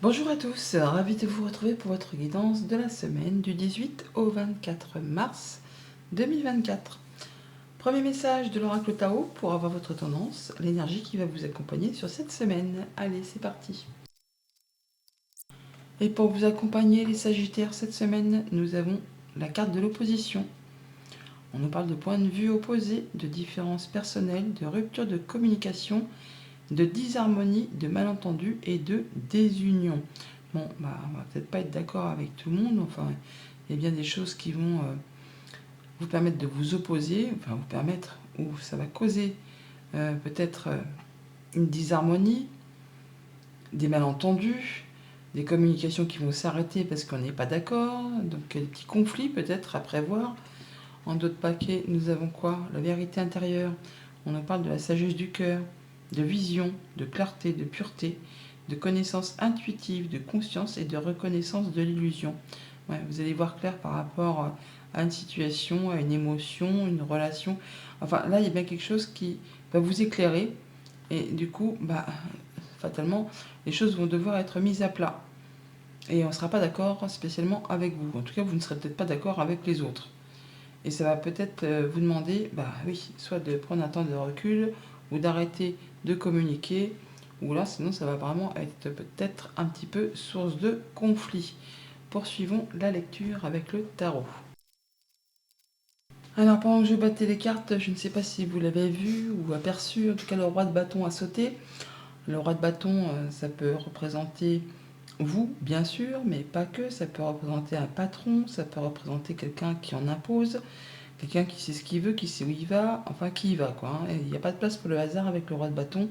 Bonjour à tous, ravi de vous retrouver pour votre guidance de la semaine du 18 au 24 mars 2024. Premier message de l'oracle Tao pour avoir votre tendance, l'énergie qui va vous accompagner sur cette semaine. Allez, c'est parti. Et pour vous accompagner les Sagittaires cette semaine, nous avons la carte de l'opposition. On nous parle de points de vue opposés, de différences personnelles, de rupture de communication, de disharmonie, de malentendus et de désunion. Bon, on va peut-être pas être d'accord avec tout le monde, enfin, il y a bien des choses qui vont vous permettre de vous opposer, enfin vous permettre, ou ça va causer peut-être une disharmonie, des malentendus, des communications qui vont s'arrêter parce qu'on n'est pas d'accord, donc des petits conflits peut-être à prévoir. En d'autres paquets, nous avons quoi? La vérité intérieure. On nous parle de la sagesse du cœur, de vision, de clarté, de pureté, de connaissance intuitive, de conscience et de reconnaissance de l'illusion. Ouais, vous allez voir clair par rapport à une situation, à une émotion, une relation. Enfin, là, il y a bien quelque chose qui va vous éclairer. Et du coup, fatalement, les choses vont devoir être mises à plat. Et on ne sera pas d'accord spécialement avec vous. En tout cas, vous ne serez peut-être pas d'accord avec les autres. Et ça va peut-être vous demander, oui, soit de prendre un temps de recul, ou d'arrêter de communiquer, ou là, sinon ça va vraiment être peut-être un petit peu source de conflit. Poursuivons la lecture avec le tarot. Alors pendant que je battais les cartes, je ne sais pas si vous l'avez vu ou aperçu, en tout cas le roi de bâton a sauté. Le roi de bâton, ça peut représenter vous, bien sûr, mais pas que, ça peut représenter un patron, ça peut représenter quelqu'un qui en impose, quelqu'un qui sait ce qu'il veut, qui sait où il va, enfin qui y va quoi. Il n'y a pas de place pour le hasard avec le roi de bâton.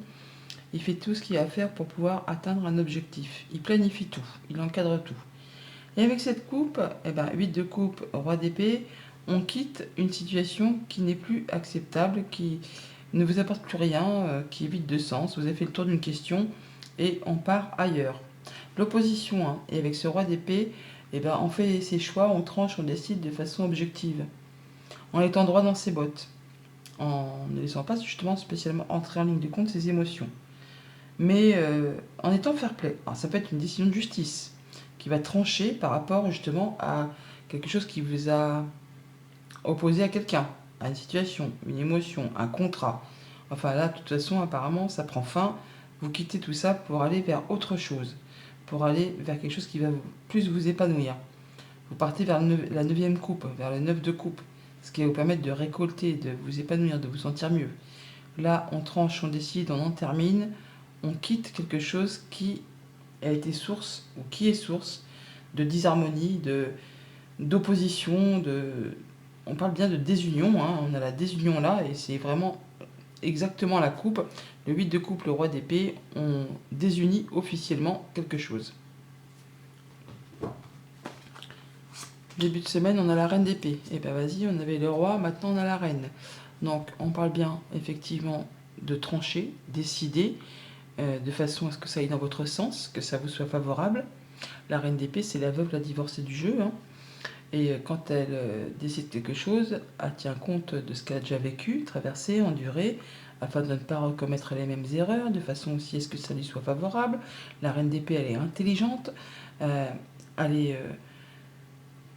Il fait tout ce qu'il a à faire pour pouvoir atteindre un objectif. Il planifie tout, il encadre tout. Et avec cette coupe, 8 de coupe, roi d'épée, on quitte une situation qui n'est plus acceptable, qui ne vous apporte plus rien, qui est vide de sens. Vous avez fait le tour d'une question et on part ailleurs. L'opposition, hein, et avec ce roi d'épée, on fait ses choix, on tranche, on décide de façon objective, en étant droit dans ses bottes, en ne laissant pas justement spécialement entrer en ligne de compte ses émotions. Mais en étant fair play. Alors, ça peut être une décision de justice qui va trancher par rapport justement à quelque chose qui vous a opposé à quelqu'un, à une situation, une émotion, un contrat. Enfin là, de toute façon, apparemment, ça prend fin. Vous quittez tout ça pour aller vers autre chose, pour aller vers quelque chose qui va plus vous épanouir. Vous partez vers la 9e coupe, vers le 9 de coupe, ce qui va vous permettre de récolter, de vous épanouir, de vous sentir mieux. Là, on tranche, on décide, on en termine, on quitte quelque chose qui a été source, ou qui est source, de disharmonie, d'opposition, on parle bien de désunion, hein, on a la désunion là, et c'est vraiment exactement la coupe. Le 8 de coupe, le roi d'épée, on désunit officiellement quelque chose. Début de semaine, on a la reine d'épée. Et vas-y, on avait le roi, maintenant on a la reine. Donc on parle bien effectivement de trancher, décider, de façon à ce que ça aille dans votre sens, que ça vous soit favorable. La reine d'épée, c'est la veuve, la divorcée du jeu. Hein. Et quand elle décide quelque chose, elle tient compte de ce qu'elle a déjà vécu, traversé, enduré, afin de ne pas recommettre les mêmes erreurs, de façon aussi à ce que ça lui soit favorable. La reine d'épée, elle est intelligente, elle est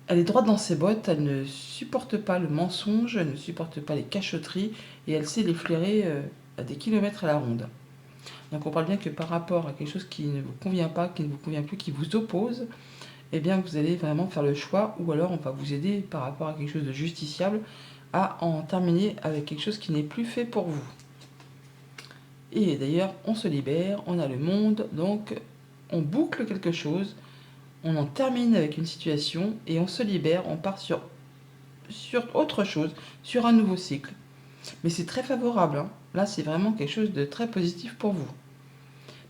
elle est droite dans ses bottes, elle ne supporte pas le mensonge, elle ne supporte pas les cachotteries, et elle sait les flairer à des kilomètres à la ronde. Donc on parle bien que par rapport à quelque chose qui ne vous convient pas, qui ne vous convient plus, qui vous oppose, vous allez vraiment faire le choix, ou alors on va vous aider par rapport à quelque chose de justiciable, à en terminer avec quelque chose qui n'est plus fait pour vous. Et d'ailleurs, on se libère, on a le monde, donc on boucle quelque chose, on en termine avec une situation, et on se libère, on part sur autre chose, sur un nouveau cycle. Mais c'est très favorable, hein. Là c'est vraiment quelque chose de très positif pour vous.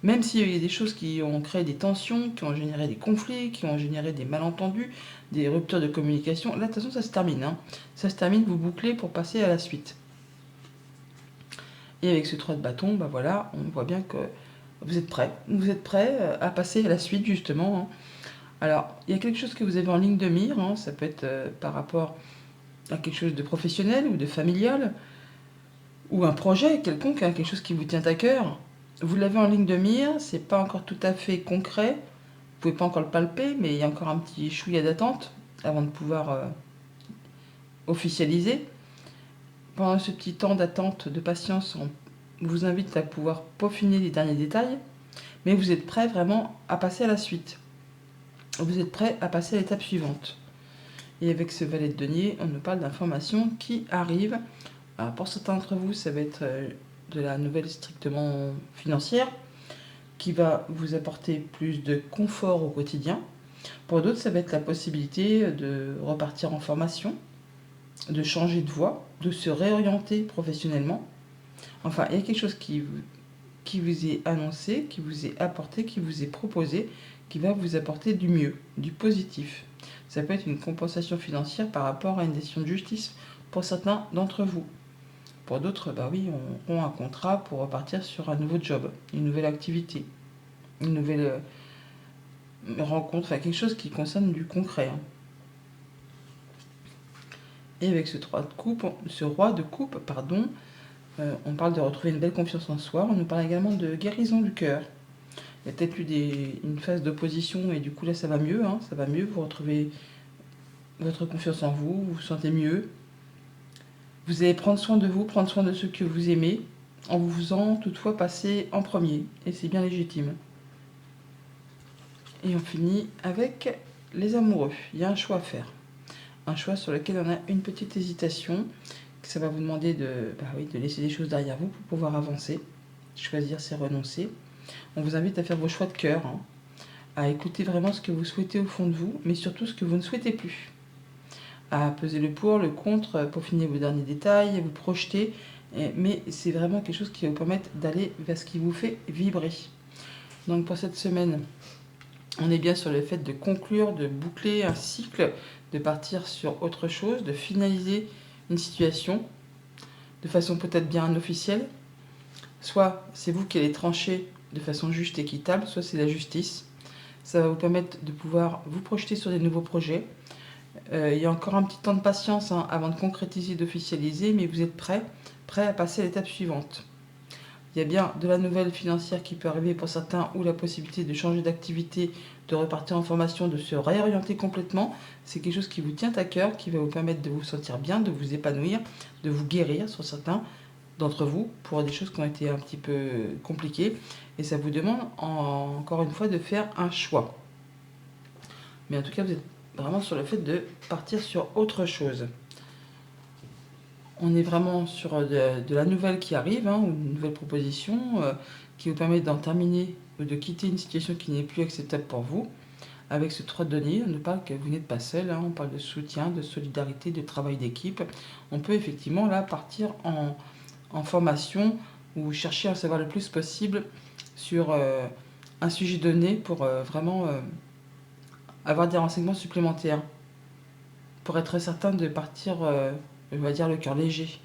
Même s'il y a des choses qui ont créé des tensions, qui ont généré des conflits, qui ont généré des malentendus, des ruptures de communication, là de toute façon ça se termine. Hein. Ça se termine, vous bouclez pour passer à la suite. Et avec ce 3 de bâton, voilà, on voit bien que vous êtes prêts. Vous êtes prêts à passer à la suite justement. Hein. Alors, il y a quelque chose que vous avez en ligne de mire, hein. Ça peut être par rapport à quelque chose de professionnel ou de familial, ou un projet quelconque, hein, quelque chose qui vous tient à cœur. Vous l'avez en ligne de mire, c'est pas encore tout à fait concret, pouvez pas encore le palper, mais il y a encore un petit chouïa d'attente avant de pouvoir officialiser. Pendant ce petit temps d'attente, de patience, on vous invite à pouvoir peaufiner les derniers détails, mais vous êtes prêt vraiment à passer à la suite. Vous êtes prêt à passer à l'étape suivante. Et avec ce valet de denier, on nous parle d'informations qui arrivent. Alors pour certains d'entre vous, ça va être de la nouvelle strictement financière, qui va vous apporter plus de confort au quotidien. Pour d'autres, ça va être la possibilité de repartir en formation, de changer de voie, de se réorienter professionnellement. Enfin, il y a quelque chose qui vous est annoncé, qui vous est apporté, qui vous est proposé, qui va vous apporter du mieux, du positif. Ça peut être une compensation financière par rapport à une décision de justice pour certains d'entre vous. Pour d'autres, bah oui, on aura un contrat pour repartir sur un nouveau job, une nouvelle activité, une nouvelle rencontre, enfin quelque chose qui concerne du concret. Et avec ce roi de coupe, on parle de retrouver une belle confiance en soi. On nous parle également de guérison du cœur. Il y a peut-être eu une phase d'opposition et du coup là ça va mieux, ça va mieux. Vous retrouvez votre confiance en vous, vous vous sentez mieux. Vous allez prendre soin de vous, prendre soin de ceux que vous aimez, en vous faisant toutefois passer en premier. Et c'est bien légitime. Et on finit avec les amoureux. Il y a un choix à faire. Un choix sur lequel on a une petite hésitation. Ça va vous demander de laisser des choses derrière vous pour pouvoir avancer. Choisir, c'est renoncer. On vous invite à faire vos choix de cœur, à écouter vraiment ce que vous souhaitez au fond de vous, mais surtout ce que vous ne souhaitez plus. À peser le pour, le contre, peaufiner vos derniers détails, vous projeter. Mais c'est vraiment quelque chose qui va vous permettre d'aller vers ce qui vous fait vibrer. Donc pour cette semaine, on est bien sur le fait de conclure, de boucler un cycle, de partir sur autre chose, de finaliser une situation de façon peut-être bien officielle. Soit c'est vous qui allez trancher de façon juste et équitable, soit c'est la justice. Ça va vous permettre de pouvoir vous projeter sur des nouveaux projets. Il y a encore un petit temps de patience avant de concrétiser, d'officialiser, mais vous êtes prêt à passer à l'étape suivante. Il y a bien de la nouvelle financière qui peut arriver pour certains, ou la possibilité de changer d'activité, de repartir en formation, de se réorienter complètement. C'est quelque chose qui vous tient à cœur, qui va vous permettre de vous sentir bien, de vous épanouir, de vous guérir sur certains d'entre vous pour des choses qui ont été un petit peu compliquées. Et ça vous demande encore une fois de faire un choix. Mais en tout cas, vous êtes vraiment sur le fait de partir sur autre chose. On est vraiment sur de la nouvelle qui arrive, ou une nouvelle proposition qui vous permet d'en terminer ou de quitter une situation qui n'est plus acceptable pour vous. Avec ce 3 de denier, on ne parle que vous n'êtes pas seul, on parle de soutien, de solidarité, de travail d'équipe. On peut effectivement là partir en formation ou chercher à savoir le plus possible sur un sujet donné pour vraiment avoir des renseignements supplémentaires, pour être certain de partir, on va dire, le cœur léger.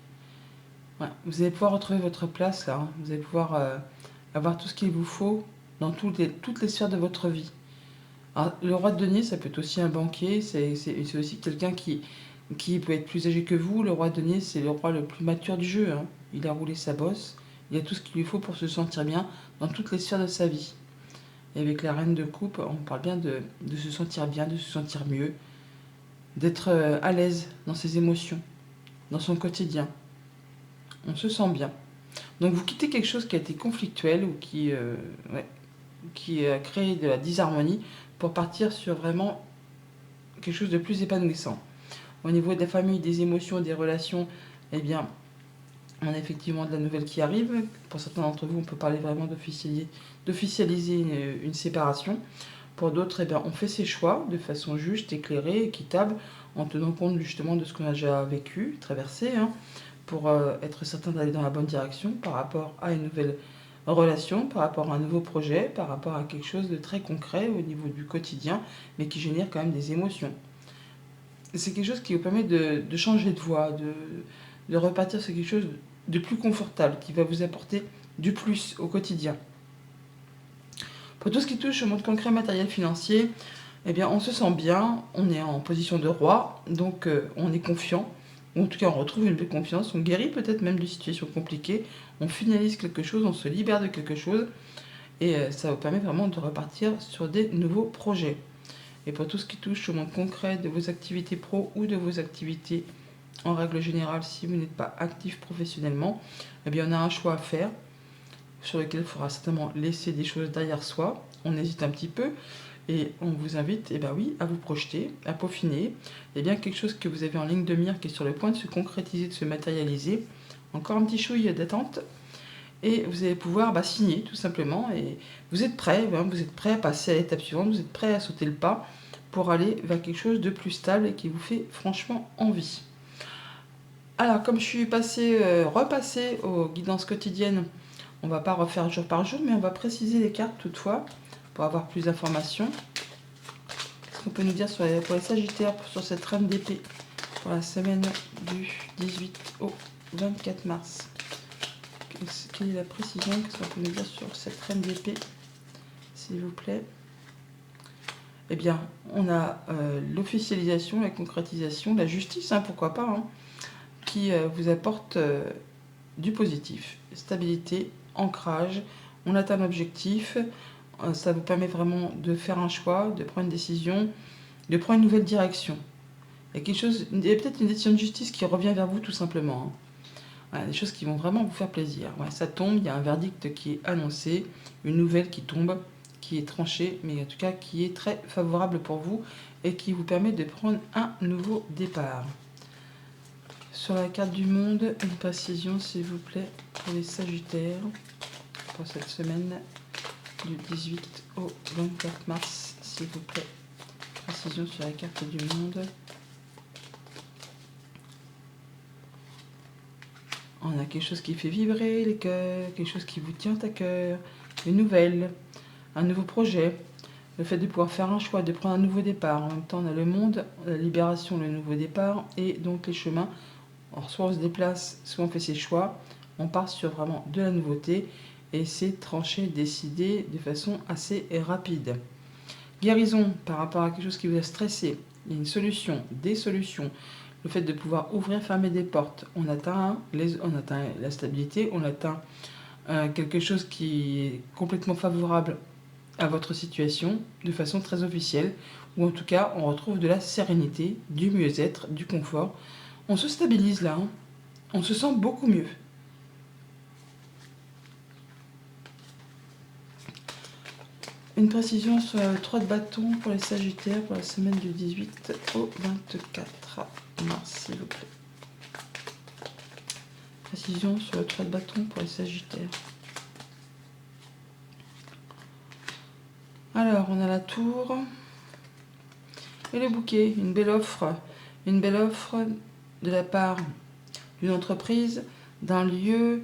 Ouais. Vous allez pouvoir retrouver votre place là, vous allez pouvoir avoir tout ce qu'il vous faut dans toutes les sphères de votre vie. Alors, le roi de denier, ça peut être aussi un banquier, c'est aussi quelqu'un qui peut être plus âgé que vous. Le roi de denier, c'est le roi le plus mature du jeu. Il a roulé sa bosse, il a tout ce qu'il lui faut pour se sentir bien dans toutes les sphères de sa vie. Et avec la reine de coupe, on parle bien de se sentir bien, de se sentir mieux, d'être à l'aise dans ses émotions, dans son quotidien. On se sent bien. Donc vous quittez quelque chose qui a été conflictuel ou qui a créé de la disharmonie pour partir sur vraiment quelque chose de plus épanouissant. Au niveau de la famille, des émotions, des relations, eh bien, on a effectivement de la nouvelle qui arrive. Pour certains d'entre vous, on peut parler vraiment d'officialiser une séparation. Pour d'autres, eh bien, on fait ses choix de façon juste, éclairée, équitable, en tenant compte justement de ce qu'on a déjà vécu, traversé, pour être certain d'aller dans la bonne direction par rapport à une nouvelle relation, par rapport à un nouveau projet, par rapport à quelque chose de très concret au niveau du quotidien, mais qui génère quand même des émotions. C'est quelque chose qui vous permet de changer de voie, de repartir sur quelque chose de plus confortable, qui va vous apporter du plus au quotidien. Pour tout ce qui touche au monde concret, matériel, financier, eh bien, on se sent bien, on est en position de roi, donc on est confiant, ou en tout cas on retrouve une belle confiance, on guérit peut-être même de situations compliquées, on finalise quelque chose, on se libère de quelque chose, et ça vous permet vraiment de repartir sur des nouveaux projets. Et pour tout ce qui touche au monde concret de vos activités pro ou de vos activités en règle générale, si vous n'êtes pas actif professionnellement, eh bien on a un choix à faire sur lequel il faudra certainement laisser des choses derrière soi. On hésite un petit peu et on vous invite, eh ben oui, à vous projeter, à peaufiner. Il y a bien quelque chose que vous avez en ligne de mire qui est sur le point de se concrétiser, de se matérialiser. Encore un petit chouille d'attente et vous allez pouvoir signer tout simplement. Et vous êtes prêt, vous êtes prêt à passer à l'étape suivante, vous êtes prêt à sauter le pas pour aller vers quelque chose de plus stable et qui vous fait franchement envie. Alors, comme je suis repassée aux guidances quotidiennes, on ne va pas refaire jour par jour, mais on va préciser les cartes toutefois pour avoir plus d'informations. Qu'est-ce qu'on peut nous dire pour les Sagittaires sur cette reine d'épée pour la semaine du 18 au 24 mars? Quelle est la précision? Qu'est-ce qu'on peut nous dire sur cette reine d'épée, s'il vous plaît? Eh bien, on a l'officialisation, la concrétisation, la justice, pourquoi pas, qui vous apporte du positif, stabilité, ancrage, on atteint l'objectif, ça vous permet vraiment de faire un choix, de prendre une décision, de prendre une nouvelle direction. Il y a peut-être une décision de justice qui revient vers vous tout simplement. Voilà, des choses qui vont vraiment vous faire plaisir. Ouais, ça tombe, il y a un verdict qui est annoncé, une nouvelle qui tombe, qui est tranchée, mais en tout cas qui est très favorable pour vous et qui vous permet de prendre un nouveau départ. Sur la carte du monde, une précision s'il vous plaît pour les Sagittaires pour cette semaine du 18 au 24 mars, s'il vous plaît. Précision sur la carte du monde. On a quelque chose qui fait vibrer les cœurs, quelque chose qui vous tient à cœur, une nouvelle, un nouveau projet, le fait de pouvoir faire un choix, de prendre un nouveau départ. En même temps, on a le monde, la libération, le nouveau départ et donc les chemins. Alors, soit on se déplace, soit on fait ses choix, on part sur vraiment de la nouveauté et c'est tranché, décidé de façon assez rapide. Guérison par rapport à quelque chose qui vous a stressé, il y a une solution, des solutions. Le fait de pouvoir ouvrir, fermer des portes, on atteint la stabilité, on atteint quelque chose qui est complètement favorable à votre situation de façon très officielle, ou en tout cas on retrouve de la sérénité, du mieux-être, du confort. On se stabilise là, on se sent beaucoup mieux. Une précision sur le 3 de bâton pour les Sagittaires pour la semaine du 18 au 24 mars, s'il vous plaît. Précision sur le 3 de bâton pour les Sagittaires. Alors, on a la tour et le bouquet, une belle offre de la part d'une entreprise, d'un lieu.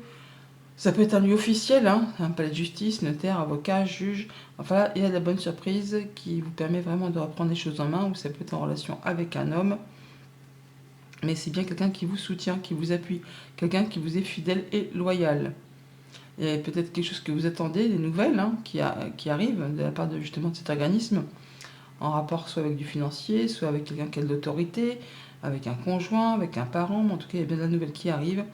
Ça peut être un lieu officiel, un palais de justice, notaire, avocat, juge. Enfin là, il y a de la bonne surprise qui vous permet vraiment de reprendre les choses en main, ou ça peut être en relation avec un homme. Mais c'est bien quelqu'un qui vous soutient, qui vous appuie, quelqu'un qui vous est fidèle et loyal. Il y a peut-être quelque chose que vous attendez, des nouvelles qui arrivent de la part justement de cet organisme, en rapport soit avec du financier, soit avec quelqu'un qui a de l'autorité, avec un conjoint, avec un parent, mais en tout cas il y a bien de la nouvelle qui arrive.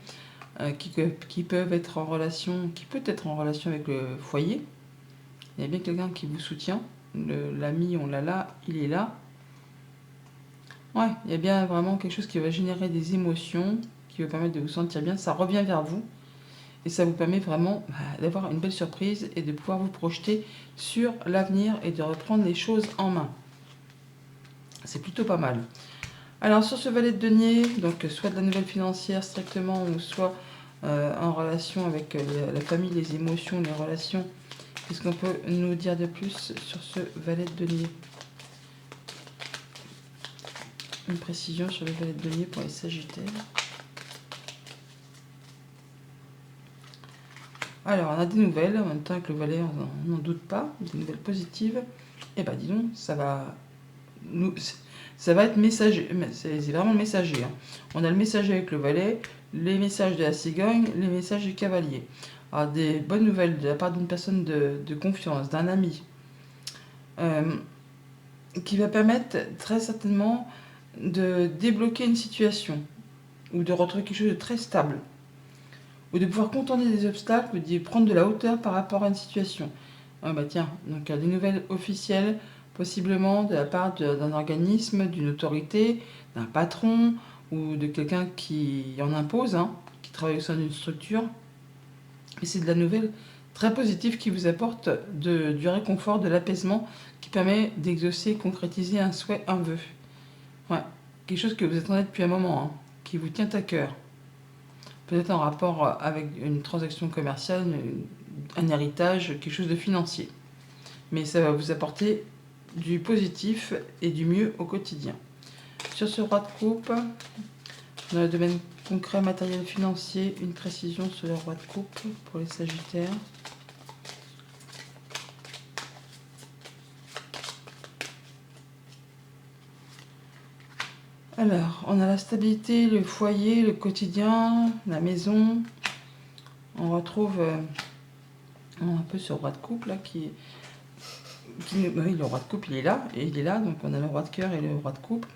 Qui peuvent être en relation, qui peut être en relation avec le foyer. Il y a bien quelqu'un qui vous soutient. L'ami, on l'a là, il est là. Ouais, il y a bien vraiment quelque chose qui va générer des émotions, qui va permettre de vous sentir bien. Ça revient vers vous. Et ça vous permet vraiment d'avoir une belle surprise et de pouvoir vous projeter sur l'avenir et de reprendre les choses en main. C'est plutôt pas mal. Alors sur ce valet de denier, donc soit de la nouvelle financière strictement, ou soit en relation avec la famille, les émotions, les relations. Qu'est-ce qu'on peut nous dire de plus sur ce valet de denier? Une précision sur le valet de denier pour les Sagittaires. Alors, on a des nouvelles, en même temps avec le valet, on n'en doute pas, des nouvelles positives. Et dis donc, ça va être messager, c'est vraiment le messager. On a le messager avec le valet, les messages de la cigogne, les messages du cavalier. Alors, des bonnes nouvelles de la part d'une personne de confiance, d'un ami, qui va permettre très certainement de débloquer une situation, ou de retrouver quelque chose de très stable, ou de pouvoir contourner des obstacles, ou de prendre de la hauteur par rapport à une situation. Ah bah tiens, donc des nouvelles officielles, possiblement de la part d'un organisme, d'une autorité, d'un patron ou de quelqu'un qui en impose, hein, qui travaille au sein d'une structure. Et c'est de la nouvelle très positive qui vous apporte du réconfort, de l'apaisement, qui permet d'exaucer, concrétiser un souhait, un vœu. Ouais, quelque chose que vous attendez depuis un moment, hein, qui vous tient à cœur. Peut-être en rapport avec une transaction commerciale, un héritage, quelque chose de financier. Mais ça va vous apporter du positif et du mieux au quotidien. Sur ce roi de coupe, dans le domaine concret, matériel, financier, une précision sur le roi de coupe pour les sagittaires. Alors, on a la stabilité, le foyer, le quotidien, la maison. On retrouve un peu ce roi de coupe là oui, le roi de coupe il est là, et il est là, donc on a le roi de cœur et le roi de coupe.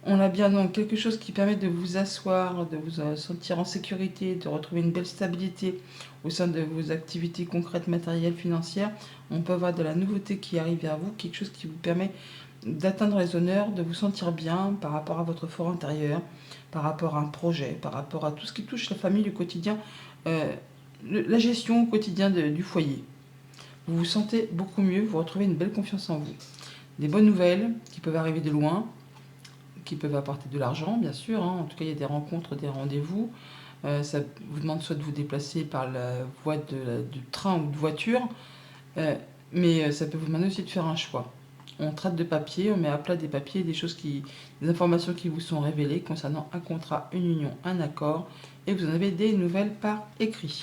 On a bien donc quelque chose qui permet de vous asseoir, de vous sentir en sécurité, de retrouver une belle stabilité au sein de vos activités concrètes, matérielles, financières. On peut avoir de la nouveauté qui arrive vers vous, quelque chose qui vous permet d'atteindre les honneurs, de vous sentir bien par rapport à votre fort intérieur, par rapport à un projet, par rapport à tout ce qui touche la famille, le quotidien, la gestion au quotidien du foyer. Vous vous sentez beaucoup mieux, vous retrouvez une belle confiance en vous. Des bonnes nouvelles qui peuvent arriver de loin, qui peuvent apporter de l'argent, bien sûr. Hein. En tout cas, il y a des rencontres, des rendez-vous. Ça vous demande soit de vous déplacer par la voie du train ou de voiture, mais ça peut vous demander aussi de faire un choix. On traite de papier, on met à plat des papiers, des informations qui vous sont révélées concernant un contrat, une union, un accord, et vous en avez des nouvelles par écrit.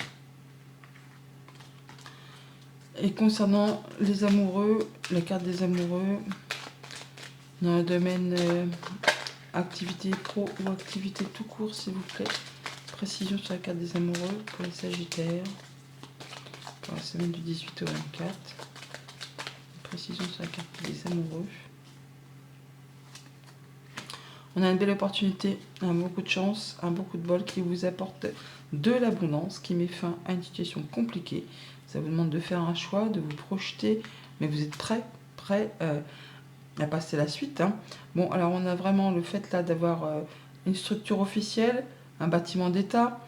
Et concernant les amoureux, la carte des amoureux, dans le domaine activité pro ou activité tout court, s'il vous plaît. Précision sur la carte des amoureux pour les sagittaires, pour la semaine du 18 au 24. Précision sur la carte des amoureux. On a une belle opportunité, beaucoup de chance, un beaucoup de bol qui vous apporte de l'abondance, qui met fin à une situation compliquée. Ça vous demande de faire un choix, de vous projeter, mais vous êtes prêt à passer la suite. Hein. Bon, alors on a vraiment le fait là d'avoir une structure officielle, un bâtiment d'État,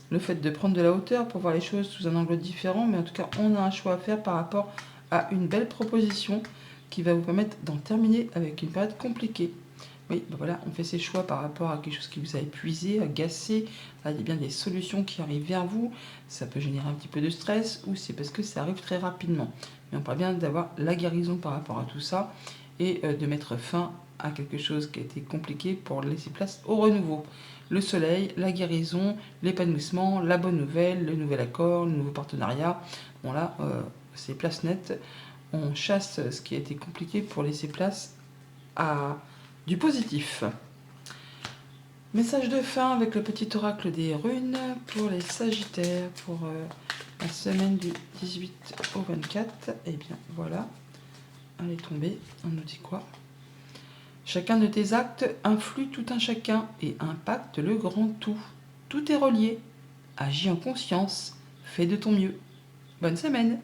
le fait de prendre de la hauteur pour voir les choses sous un angle différent, mais en tout cas on a un choix à faire par rapport à une belle proposition qui va vous permettre d'en terminer avec une période compliquée. Oui, ben voilà, on fait ses choix par rapport à quelque chose qui vous a épuisé, agacé. Là, il y a bien des solutions qui arrivent vers vous. Ça peut générer un petit peu de stress ou c'est parce que ça arrive très rapidement. Mais on parle bien d'avoir la guérison par rapport à tout ça et de mettre fin à quelque chose qui a été compliqué pour laisser place au renouveau. Le soleil, la guérison, l'épanouissement, la bonne nouvelle, le nouvel accord, le nouveau partenariat. Bon là, c'est place nette. On chasse ce qui a été compliqué pour laisser place à du positif. Message de fin avec le petit oracle des runes pour les sagittaires pour la semaine du 18 au 24. Et bien voilà, elle est tombée. On nous dit quoi? Chacun de tes actes influe tout un chacun et impacte le grand tout. Tout est relié. Agis en conscience. Fais de ton mieux. Bonne semaine!